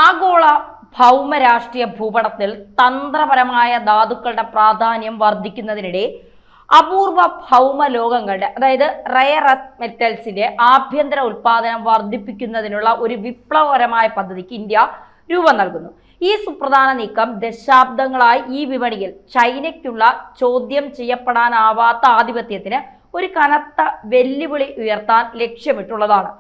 ആഗോള ഭൗമരാഷ്ട്രീയ ഭൂപടത്തിൽ തന്ത്രപരമായ ധാതുക്കളുടെ പ്രാധാന്യം വർദ്ധിക്കുന്നതിനിടെ അപൂർവ ഭൗമ ലോകങ്ങളുടെ അതായത് റയർ എർത്ത് മെറ്റൽസിന്റെ ആഭ്യന്തര ഉൽപാദനം വർദ്ധിപ്പിക്കുന്നതിനുള്ള ഒരു വിപ്ലവകരമായ പദ്ധതിക്ക് ഇന്ത്യ രൂപം നൽകുന്നു. ഈ സുപ്രധാന നീക്കം ദശാബ്ദങ്ങളായി ഈ വിപണിയിൽ ചൈനയ്ക്കുള്ള ചോദ്യം ചെയ്യപ്പെടാനാവാത്ത ആധിപത്യത്തിന് ഒരു കനത്ത വെല്ലുവിളി ഉയർത്താൻ ലക്ഷ്യമിട്ടുള്ളതാണ്.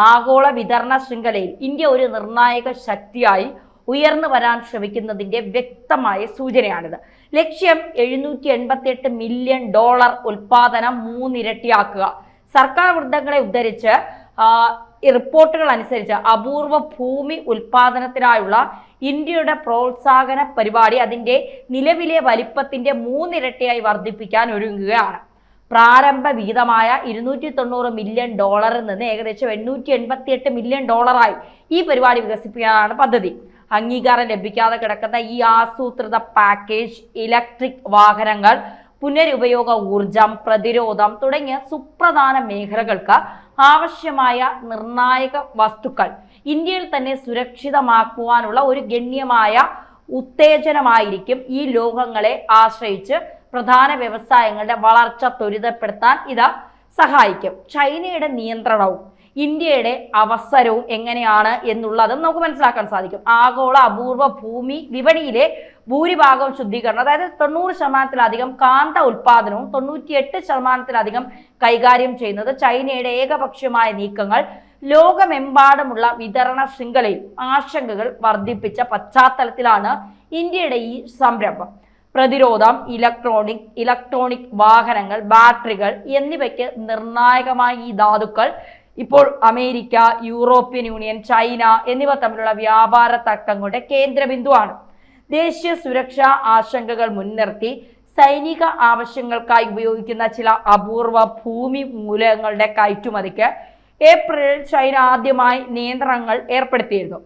ആഗോള വിതരണ ശൃംഖലയിൽ ഇന്ത്യ ഒരു നിർണായക ശക്തിയായി ഉയർന്നു വരാൻ ശ്രമിക്കുന്നതിന്റെ വ്യക്തമായ സൂചനയാണിത്. ലക്ഷ്യം $788 മില്യൺ ഉൽപാദനം മൂന്നിരട്ടിയാക്കുക. സർക്കാർ വൃത്തങ്ങളെ ഉദ്ധരിച്ച് റിപ്പോർട്ടുകൾ അനുസരിച്ച് അപൂർവ ഭൂമി ഉൽപാദനത്തിനായുള്ള ഇന്ത്യയുടെ പ്രോത്സാഹന പരിപാടി അതിന്റെ നിലവിലെ വലിപ്പത്തിന്റെ മൂന്നിരട്ടിയായി വർദ്ധിപ്പിക്കാൻ ഒരുങ്ങുകയാണ്. പ്രാരംഭ വിഹിതമായ $290 മില്യൺ നിന്ന് ഏകദേശം $888 മില്യൺ ഈ പരിപാടി വികസിപ്പിക്കാനാണ് പദ്ധതി. അംഗീകാരം ലഭിക്കാതെ കിടക്കുന്ന ഈ ആസൂത്രിത പാക്കേജ് ഇലക്ട്രിക് വാഹനങ്ങൾ, പുനരുപയോഗ ഊർജം, പ്രതിരോധം തുടങ്ങിയ സുപ്രധാന മേഖലകൾക്ക് ആവശ്യമായ നിർണായക വസ്തുക്കൾ ഇന്ത്യയിൽ തന്നെ സുരക്ഷിതമാക്കുവാനുള്ള ഒരു ഗണ്യമായ ഉത്തേജനമായിരിക്കും. ഈ ലോകങ്ങളെ ആശ്രയിച്ച് പ്രധാന വ്യവസായങ്ങളുടെ വളർച്ച ത്വരിതപ്പെടുത്താൻ ഇത് സഹായിക്കും. ചൈനയുടെ നിയന്ത്രണവും ഇന്ത്യയുടെ അവസരവും എങ്ങനെയാണ് എന്നുള്ളതും നമുക്ക് മനസ്സിലാക്കാൻ സാധിക്കും. ആഗോള അപൂർവ ഭൂമി വിപണിയിലെ ഭൂരിഭാഗം ശുദ്ധീകരണം, അതായത് 90% കാന്ത ഉൽപാദനവും 98% കൈകാര്യം ചെയ്യുന്നത് ചൈനയുടെ ഏകപക്ഷീയമായ നീക്കങ്ങൾ ലോകമെമ്പാടുമുള്ള വിതരണ ശൃംഖലയിൽ ആശങ്കകൾ വർദ്ധിപ്പിച്ച പശ്ചാത്തലത്തിലാണ് ഇന്ത്യയുടെ ഈ സംരംഭം. പ്രതിരോധം, ഇലക്ട്രോണിക് വാഹനങ്ങൾ, ബാറ്ററികൾ എന്നിവയ്ക്ക് നിർണായകമായ ഈ ധാതുക്കൾ ഇപ്പോൾ അമേരിക്ക, യൂറോപ്യൻ യൂണിയൻ, ചൈന എന്നിവ തമ്മിലുള്ള വ്യാപാര തർക്കങ്ങളുടെ കേന്ദ്രബിന്ദുവാണ്. ദേശീയ സുരക്ഷാ ആശങ്കകൾ മുൻനിർത്തി സൈനിക ആവശ്യങ്ങൾക്കായി ഉപയോഗിക്കുന്ന ചില അപൂർവ ഭൂമി മൂലകങ്ങളുടെ കയറ്റുമതിക്ക് ഏപ്രിലിൽ ചൈന ആദ്യമായി നിയന്ത്രണങ്ങൾ ഏർപ്പെടുത്തിയിരുന്നു.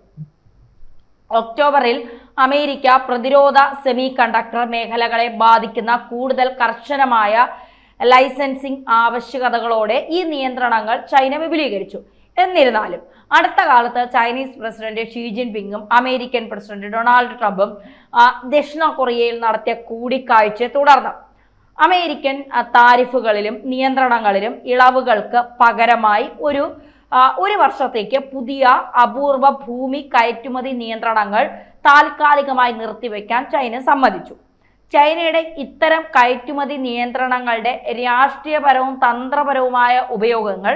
ഒക്ടോബറിൽ അമേരിക്ക പ്രതിരോധ സെമി കണ്ടക്ടർ മേഖലകളെ ബാധിക്കുന്ന കൂടുതൽ കർശനമായ ലൈസൻസിംഗ് ആവശ്യകതകളോടെ ഈ നിയന്ത്രണങ്ങൾ ചൈന വിപുലീകരിച്ചു. എന്നിരുന്നാലും അടുത്ത കാലത്ത് ചൈനീസ് പ്രസിഡന്റ് ഷീ ജിൻപിങ്ങും അമേരിക്കൻ പ്രസിഡന്റ് ഡൊണാൾഡ് ട്രംപും ദക്ഷിണ കൊറിയയിൽ നടത്തിയ കൂടിക്കാഴ്ചയെ തുടർന്ന് അമേരിക്കൻ താരിഫുകളിലും നിയന്ത്രണങ്ങളിലും ഇളവുകൾക്ക് പകരമായി ഒരു വർഷത്തേക്ക് പുതിയ അപൂർവ ഭൂമി കയറ്റുമതി നിയന്ത്രണങ്ങൾ താൽക്കാലികമായി നിർത്തിവെക്കാൻ ചൈന സമ്മതിച്ചു. ചൈനയുടെ ഇത്തരം കയറ്റുമതി നിയന്ത്രണങ്ങളുടെ രാഷ്ട്രീയപരവും തന്ത്രപരവുമായ ഉപയോഗങ്ങൾ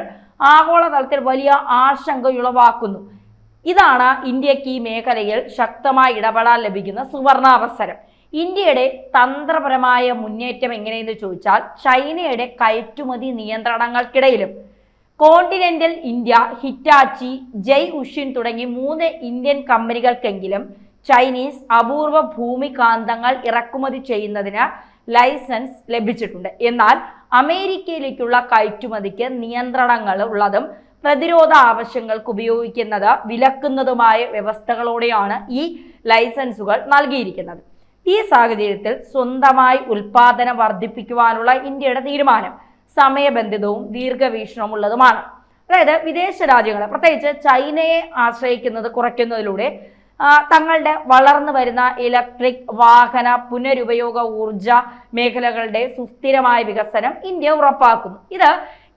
ആഗോളതലത്തിൽ വലിയ ആശങ്കയുളവാക്കുന്നു. ഇതാണ് ഇന്ത്യക്ക് ഈ മേഖലയിൽ ശക്തമായി ഇടപെടാൻ ലഭിക്കുന്ന സുവർണാവസരം. ഇന്ത്യയുടെ തന്ത്രപരമായ മുന്നേറ്റം എങ്ങനെയെന്ന് ചോദിച്ചാൽ, ചൈനയുടെ കയറ്റുമതി നിയന്ത്രണങ്ങൾക്കിടയിലും കോണ്ടിനെന്റൽ ഇന്ത്യ, ഹിറ്റാച്ചി, ജയ് ഉഷിൻ തുടങ്ങി 3 ഇന്ത്യൻ കമ്പനികൾക്കെങ്കിലും ചൈനീസ് അപൂർവ ഭൂമി കാന്തങ്ങൾ ഇറക്കുമതി ചെയ്യുന്നതിന് ലൈസൻസ് ലഭിച്ചിട്ടുണ്ട്. എന്നാൽ അമേരിക്കയിലേക്കുള്ള കയറ്റുമതിക്ക് നിയന്ത്രണങ്ങൾ ഉള്ളതും പ്രതിരോധ ആവശ്യങ്ങൾക്ക് ഉപയോഗിക്കുന്നത് വിലക്കുന്നതുമായ വ്യവസ്ഥകളോടെയാണ് ഈ ലൈസൻസുകൾ നൽകിയിരിക്കുന്നത്. ഈ സാഹചര്യത്തിൽ സ്വന്തമായി ഉൽപാദനം വർദ്ധിപ്പിക്കുവാനുള്ള ഇന്ത്യയുടെ തീരുമാനം സമയബന്ധിതവും ദീർഘവീക്ഷണമുള്ളതുമാണ്. അതായത് വിദേശ രാജ്യങ്ങളെ, പ്രത്യേകിച്ച് ചൈനയെ ആശ്രയിക്കുന്നത് കുറയ്ക്കുന്നതിലൂടെ തങ്ങളുടെ വളർന്നു വരുന്ന ഇലക്ട്രിക് വാഹന, പുനരുപയോഗ ഊർജ മേഖലകളുടെ സുസ്ഥിരമായ വികസനം ഇന്ത്യ ഉറപ്പാക്കുന്നു. ഇത്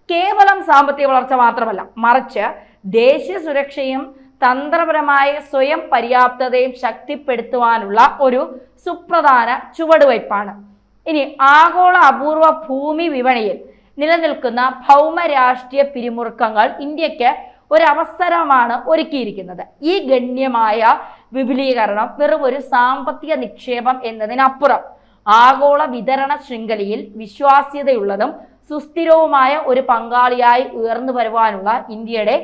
കേവലം സാമ്പത്തിക വളർച്ച മാത്രമല്ല, മറിച്ച് ദേശീയ സുരക്ഷയും തന്ത്രപരമായ സ്വയം പര്യാപ്തതയും ശക്തിപ്പെടുത്തുവാനുള്ള ഒരു സുപ്രധാന ചുവടുവയ്പ്പാണ്. ഇനി ആഗോള അപൂർവ ഭൂമി വിപണിയിൽ നിലനിൽക്കുന്ന ഭൗമരാഷ്ട്രീയ പിരിമുറുക്കങ്ങൾ ഇന്ത്യക്ക് ഒരവസരമാണ് ഒരുക്കിയിരിക്കുന്നത്. ഈ ഗണ്യമായ വിപുലീകരണം വെറും ഒരു സാമ്പത്തിക നിക്ഷേപം എന്നതിനപ്പുറം ആഗോള വിതരണ ശൃംഖലയിൽ വിശ്വാസ്യതയുള്ളതും സുസ്ഥിരവുമായ ഒരു പങ്കാളിയായി ഉയർന്നു വരുവാനുള്ള ഇന്ത്യയുടെ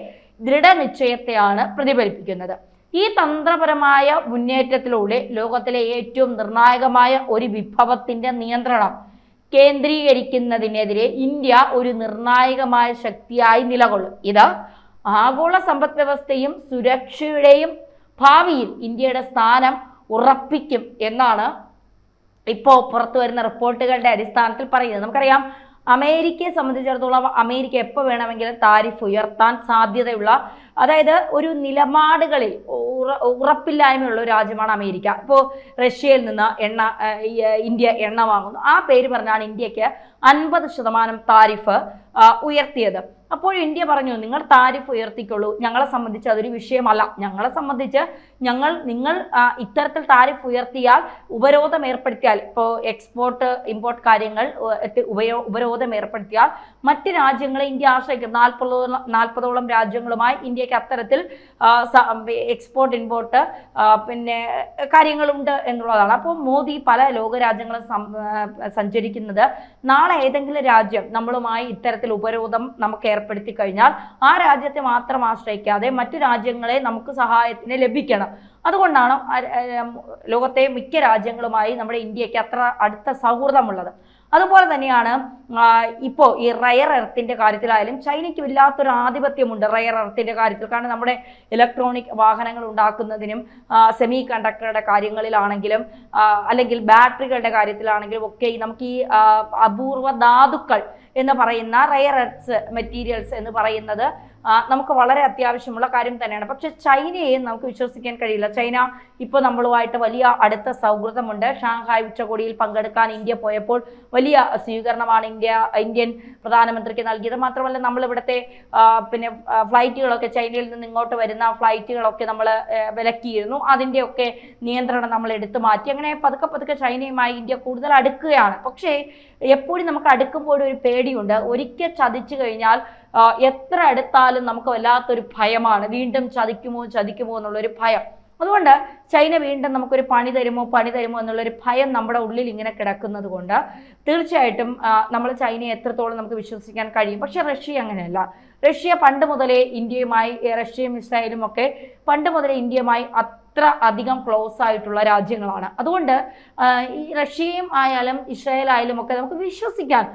ദൃഢനിശ്ചയത്തെയാണ് പ്രതിഫലിപ്പിക്കുന്നത്. ഈ തന്ത്രപരമായ മുന്നേറ്റത്തിലൂടെ ലോകത്തിലെ ഏറ്റവും നിർണായകമായ ഒരു വിഭവത്തിന്റെ നിയന്ത്രണം കേന്ദ്രീകരിക്കുന്നതിനെതിരെ ഇന്ത്യ ഒരു നിർണായകമായ ശക്തിയായി നിലകൊള്ളും. ഇത് ആഗോള സമ്പദ് വ്യവസ്ഥയും സുരക്ഷയുടെയും ഭാവിയിൽ ഇന്ത്യയുടെ സ്ഥാനം ഉറപ്പിക്കും എന്നാണ് ഇപ്പോൾ പുറത്തു വരുന്ന റിപ്പോർട്ടുകളുടെ അടിസ്ഥാനത്തിൽ പറയുന്നത്. നമുക്കറിയാം, അമേരിക്കയെ സംബന്ധിച്ചിടത്തോളം അമേരിക്ക എപ്പോൾ വേണമെങ്കിലും താരിഫ് ഉയർത്താൻ സാധ്യതയുള്ള, അതായത് ഒരു നിലപാടുകളിൽ ഉറപ്പില്ലായ്മയുള്ള ഒരു രാജ്യമാണ് അമേരിക്ക. ഇപ്പോൾ റഷ്യയിൽ നിന്ന് ഇന്ത്യ എണ്ണ വാങ്ങുന്നു. ആ പേര് പറഞ്ഞാണ് ഇന്ത്യക്ക് 50% താരിഫ് ഉയർത്തിയത്. അപ്പോൾ ഇന്ത്യ പറഞ്ഞു, നിങ്ങൾ താരിഫ് ഉയർത്തിക്കൊള്ളൂ, ഞങ്ങളെ സംബന്ധിച്ച് അതൊരു വിഷയമല്ല. ഞങ്ങളെ സംബന്ധിച്ച് നിങ്ങൾ ഇത്തരത്തിൽ താരിഫ് ഉയർത്തിയാൽ, ഉപരോധം ഏർപ്പെടുത്തിയാൽ, ഇപ്പോൾ എക്സ്പോർട്ട് ഇമ്പോർട്ട് കാര്യങ്ങൾ ഉപരോധം ഏർപ്പെടുത്തിയാൽ മറ്റ് രാജ്യങ്ങളെ ഇന്ത്യ ആശ്രയിക്കും. 40ഓളം രാജ്യങ്ങളുമായി ഇന്ത്യക്ക് അത്തരത്തിൽ എക്സ്പോർട്ട് ഇമ്പോർട്ട് പിന്നെ കാര്യങ്ങളുണ്ട് എന്നുള്ളതാണ്. അപ്പോൾ മോദി പല ലോകരാജ്യങ്ങളും സഞ്ചരിക്കുന്നത്, നാളെ ഏതെങ്കിലും രാജ്യം നമ്മളുമായി ഇത്തരത്തിൽ ഉപരോധം നമുക്ക് ഏർപ്പെടുത്തി കഴിഞ്ഞാൽ ആ രാജ്യത്തെ മാത്രം ആശ്രയിക്കാതെ മറ്റു രാജ്യങ്ങളെ നമുക്ക് സഹായത്തിന് ലഭിക്കണം. അതുകൊണ്ടാണ് ലോകത്തെ മിക്ക രാജ്യങ്ങളുമായി നമ്മുടെ ഇന്ത്യക്ക് അത്ര അടുത്ത സൗഹൃദമുള്ളത്. അതുപോലെ തന്നെയാണ് ഇപ്പോൾ ഈ റയർ എർത്തിന്റെ കാര്യത്തിലായാലും ചൈനയ്ക്ക് വല്ലാത്തൊരു ആധിപത്യമുണ്ട് റയർ എർത്തിന്റെ കാര്യത്തിൽ. കാരണം നമ്മുടെ ഇലക്ട്രോണിക് വാഹനങ്ങൾ ഉണ്ടാക്കുന്നതിനും സെമി കണ്ടക്ടറുടെ കാര്യങ്ങളിലാണെങ്കിലും അല്ലെങ്കിൽ ബാറ്ററികളുടെ കാര്യത്തിലാണെങ്കിലും ഒക്കെ നമുക്ക് ഈ അപൂർവ ധാതുക്കൾ എന്ന് പറയുന്ന റയർ എർത്ത്സ് മെറ്റീരിയൽസ് എന്ന് പറയുന്നത് നമുക്ക് വളരെ അത്യാവശ്യമുള്ള കാര്യം തന്നെയാണ്. പക്ഷെ ചൈനയെ നമുക്ക് വിശ്വസിക്കാൻ കഴിയില്ല. ചൈന ഇപ്പോൾ നമ്മളുമായിട്ട് വലിയ അടുത്ത സൗഹൃദമുണ്ട്. ഷാങ്ഹായ് ഉച്ചകോടിയിൽ പങ്കെടുക്കാൻ ഇന്ത്യ പോയപ്പോൾ വലിയ സ്വീകരണമാണ് ഇന്ത്യൻ പ്രധാനമന്ത്രിക്ക് നൽകിയത്. മാത്രമല്ല നമ്മളിവിടുത്തെ പിന്നെ ഫ്ലൈറ്റുകളൊക്കെ, ചൈനയിൽ നിന്ന് ഇങ്ങോട്ട് വരുന്ന ഫ്ലൈറ്റുകളൊക്കെ നമ്മൾ വിലക്കിയിരുന്നു. അതിൻ്റെയൊക്കെ നിയന്ത്രണം നമ്മൾ എടുത്തു മാറ്റി. അങ്ങനെ പതുക്കെ ചൈനയുമായി ഇന്ത്യ കൂടുതൽ അടുക്കുകയാണ്. പക്ഷേ എപ്പോഴും നമുക്ക് അടുക്കുമ്പോൾ ഒരു പേടിയുണ്ട്. ഒരിക്കൽ ചതിച്ചു കഴിഞ്ഞാൽ എത്ര അടുത്താലും നമുക്ക് വല്ലാത്തൊരു ഭയമാണ്. വീണ്ടും ചതിക്കുമോ എന്നുള്ളൊരു ഭയം. അതുകൊണ്ട് ചൈന വീണ്ടും നമുക്കൊരു പണി തരുമോ എന്നുള്ളൊരു ഭയം നമ്മുടെ ഉള്ളിൽ ഇങ്ങനെ കിടക്കുന്നത് കൊണ്ട് തീർച്ചയായിട്ടും നമ്മൾ ചൈനയെ എത്രത്തോളം നമുക്ക് വിശ്വസിക്കാൻ കഴിയും. പക്ഷെ റഷ്യ അങ്ങനെയല്ല. റഷ്യ പണ്ട് മുതലേ ഇന്ത്യയുമായി, റഷ്യയും ഇസ്രായേലും ഒക്കെ പണ്ട് മുതലേ ഇന്ത്യയുമായി അത്ര അധികം ക്ലോസ് ആയിട്ടുള്ള രാജ്യങ്ങളാണ്. അതുകൊണ്ട് ഈ റഷ്യയും ആയാലും ഇസ്രായേൽ ആയാലും ഒക്കെ നമുക്ക് വിശ്വസിക്കാൻ,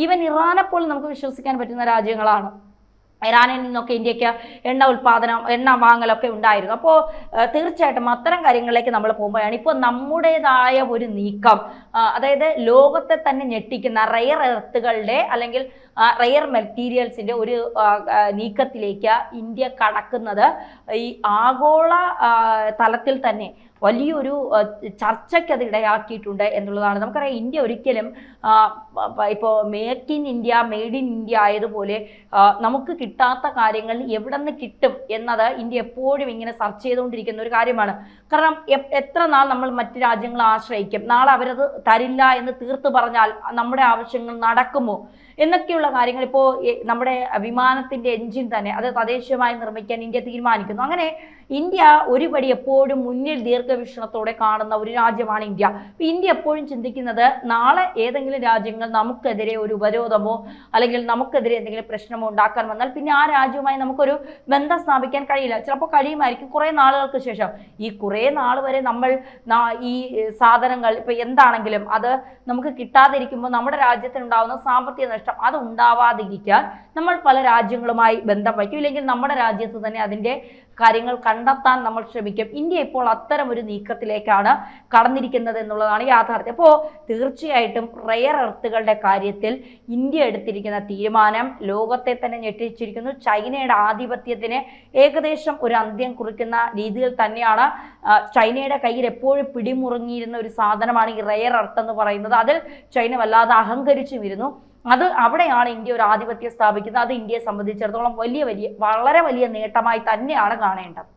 ഈവൻ ഇറാനെ പോലും നമുക്ക് വിശ്വസിക്കാൻ പറ്റുന്ന രാജ്യങ്ങളാണ്. ഇറാനിൽ നിന്നൊക്കെ ഇന്ത്യക്ക് എണ്ണ വാങ്ങലൊക്കെ ഉണ്ടായിരുന്നു. അപ്പോൾ തീർച്ചയായിട്ടും അത്തരം കാര്യങ്ങളിലേക്ക് നമ്മൾ പോകുമ്പോഴാണ് ഇപ്പോൾ നമ്മുടേതായ ഒരു നീക്കം, അതായത് ലോകത്തെ തന്നെ ഞെട്ടിക്കുന്ന റയർ എർത്തുകളുടെ അല്ലെങ്കിൽ റയർ മെറ്റീരിയൽസിൻ്റെ ഒരു നീക്കത്തിലേക്ക് ഇന്ത്യ കടക്കുന്നത് ഈ ആഗോള തലത്തിൽ തന്നെ വലിയൊരു ചർച്ചയ്ക്ക് അത് ഇടയാക്കിയിട്ടുണ്ട് എന്നുള്ളതാണ്. നമുക്കറിയാം, ഇന്ത്യ ഒരിക്കലും ഇപ്പോൾ make in India, made in India ആയതുപോലെ നമുക്ക് കിട്ടാത്ത കാര്യങ്ങൾ എവിടെ നിന്ന് കിട്ടും എന്നത് ഇന്ത്യ എപ്പോഴും ഇങ്ങനെ സെർച്ച് ചെയ്തുകൊണ്ടിരിക്കുന്ന ഒരു കാര്യമാണ്. കാരണം എത്ര നാൾ നമ്മൾ മറ്റ് രാജ്യങ്ങളെ ആശ്രയിക്കും? നാളെ അവരത് തരില്ല എന്ന് തീർത്ത് പറഞ്ഞാൽ നമ്മുടെ ആവശ്യങ്ങൾ നടക്കുമോ എന്നൊക്കെയുള്ള കാര്യങ്ങൾ. ഇപ്പോൾ നമ്മുടെ വിമാനത്തിൻ്റെ എൻജിൻ തന്നെ അത് തദ്ദേശീയമായി നിർമ്മിക്കാൻ ഇന്ത്യ തീരുമാനിക്കുന്നു. അങ്ങനെ ഇന്ത്യ ഒരുപടി എപ്പോഴും മുന്നിൽ ദീർഘവീക്ഷണത്തോടെ കാണുന്ന ഒരു രാജ്യമാണ് ഇന്ത്യ. ഇന്ത്യ എപ്പോഴും ചിന്തിക്കുന്നത്, നാളെ ഏതെങ്കിലും രാജ്യങ്ങൾ നമുക്കെതിരെ ഒരു ഉപരോധമോ അല്ലെങ്കിൽ നമുക്കെതിരെ എന്തെങ്കിലും പ്രശ്നമോ ഉണ്ടാക്കാൻ വന്നാൽ പിന്നെ ആ രാജ്യവുമായി നമുക്കൊരു ബന്ധം സ്ഥാപിക്കാൻ കഴിയില്ല. ചിലപ്പോൾ കഴിയുമായിരിക്കും കുറേ നാളുകൾക്ക് ശേഷം. ഈ കുറേ നാൾ വരെ നമ്മൾ ഈ സാധനങ്ങൾ ഇപ്പോൾ എന്താണെങ്കിലും അത് നമുക്ക് കിട്ടാതിരിക്കുമ്പോൾ നമ്മുടെ രാജ്യത്തിനുണ്ടാകുന്ന സാമ്പത്തിക നഷ്ടം അത് ഉണ്ടാവാതിരിക്കാൻ നമ്മൾ പല രാജ്യങ്ങളുമായി ബന്ധം വയ്ക്കും. ഇല്ലെങ്കിൽ നമ്മുടെ രാജ്യത്ത് തന്നെ അതിൻ്റെ കാര്യങ്ങൾ കണ്ടെത്താൻ നമ്മൾ ശ്രമിക്കും. ഇന്ത്യ ഇപ്പോൾ അത്തരം ഒരു നീക്കത്തിലേക്കാണ് കടന്നിരിക്കുന്നത് എന്നുള്ളതാണ് യാഥാർത്ഥ്യം. അപ്പോൾ തീർച്ചയായിട്ടും റയർ എർത്തുകളുടെ കാര്യത്തിൽ ഇന്ത്യ എടുത്തിരിക്കുന്ന തീരുമാനം ലോകത്തെ തന്നെ ഞെട്ടിച്ചിരിക്കുന്നു. ചൈനയുടെ ആധിപത്യത്തിന് ഏകദേശം ഒരു അന്ത്യം കുറിക്കുന്ന രീതിയിൽ തന്നെയാണ്. ചൈനയുടെ കയ്യിൽ എപ്പോഴും പിടിമുറുങ്ങിയിരുന്ന ഒരു സാധനമാണ് ഈ റയർ എർത്ത് എന്ന് പറയുന്നത്. അതിൽ ചൈന വല്ലാതെ അഹങ്കരിച്ചും ഇരുന്നു. അവിടെയാണ് ഇന്ത്യ ഒരു ആധിപത്യം സ്ഥാപിക്കുന്നത്. അത് ഇന്ത്യയെ സംബന്ധിച്ചിടത്തോളം വളരെ വലിയ നേട്ടമായി തന്നെയാണ് കാണേണ്ടത്.